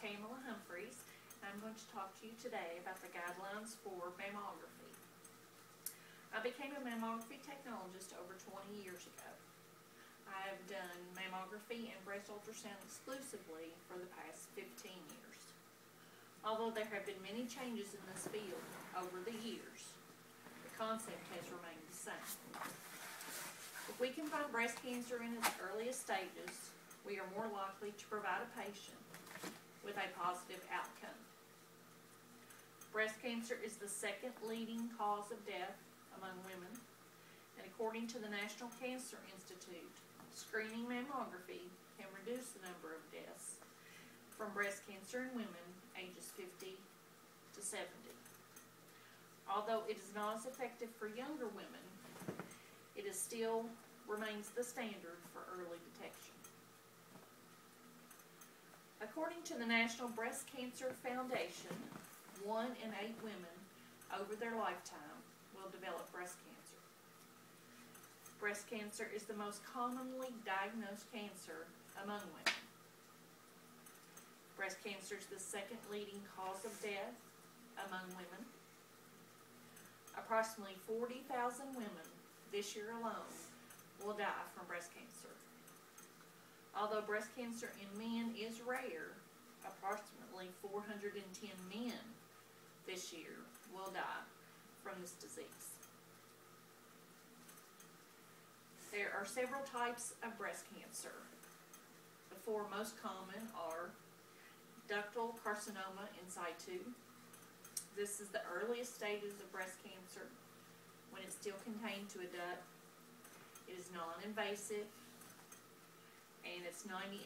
Pamela Humphries, and I'm going to talk to you today about the guidelines for mammography. I became a mammography technologist over 20 years ago. I have done mammography and breast ultrasound exclusively for the past 15 years. Although there have been many changes in this field over the years, the concept has remained the same. If we can find breast cancer in its earliest stages, we are more likely to provide a patient with a positive outcome. Breast cancer is the second leading cause of death among women, and according to the National Cancer Institute, screening mammography can reduce the number of deaths from breast cancer in women ages 50 to 70. Although it is not as effective for younger women, it still remains the standard for early detection. According to the National Breast Cancer Foundation, 1 in 8 women over their lifetime will develop breast cancer. Breast cancer is the most commonly diagnosed cancer among women. Breast cancer is the second leading cause of death among women. Approximately 40,000 women this year alone will die from breast cancer. Although breast cancer in men is rare, approximately 410 men this year will die from this disease. There are several types of breast cancer. The 4 most common are ductal carcinoma in situ. This is the earliest stages of breast cancer when it's still contained to a duct. It is non-invasive, and it's 98%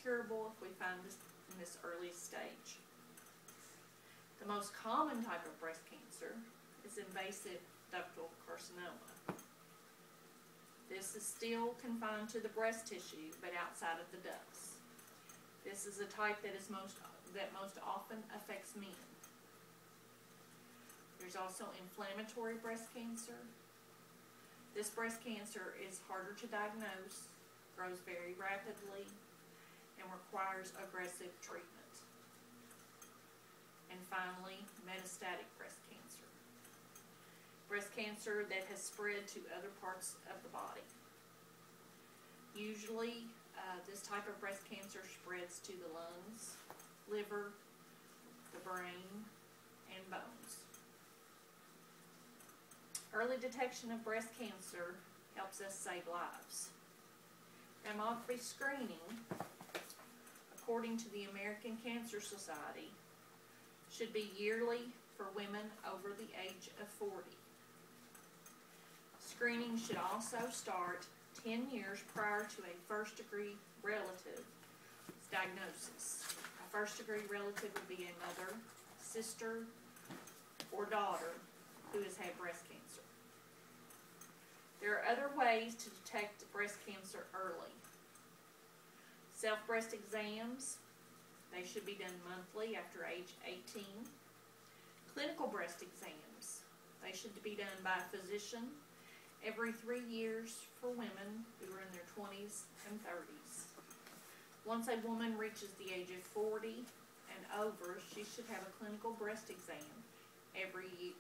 curable if we find this in this earliest stage. The most common type of breast cancer is invasive ductal carcinoma. This is still confined to the breast tissue, but outside of the ducts. This is a type that most often affects men. There's also inflammatory breast cancer. This breast cancer is harder to diagnose, grows very rapidly, and requires aggressive treatment. And finally, metastatic breast cancer. Breast cancer that has spread to other parts of the body. Usually, this type of breast cancer spreads to the lungs, liver, the brain, and bones. Early detection of breast cancer helps us save lives. Mammography screening, according to the American Cancer Society, should be yearly for women over the age of 40. Screening should also start 10 years prior to a first-degree relative's diagnosis. A first-degree relative would be a mother, sister, or daughter who has had breast cancer. There are other ways to detect breast cancer early. Self-breast exams, they should be done monthly after age 18. Clinical breast exams, they should be done by a physician every 3 years for women who are in their 20s and 30s. Once a woman reaches the age of 40 and over, she should have a clinical breast exam every year.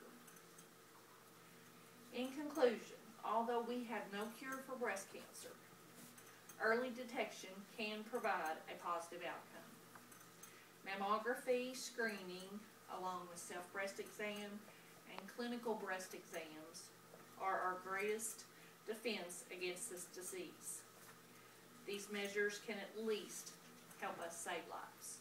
In conclusion, although we have no cure for breast cancer, early detection can provide a positive outcome. Mammography screening, along with self-breast exam and clinical breast exams, are our greatest defense against this disease. These measures can at least help us save lives.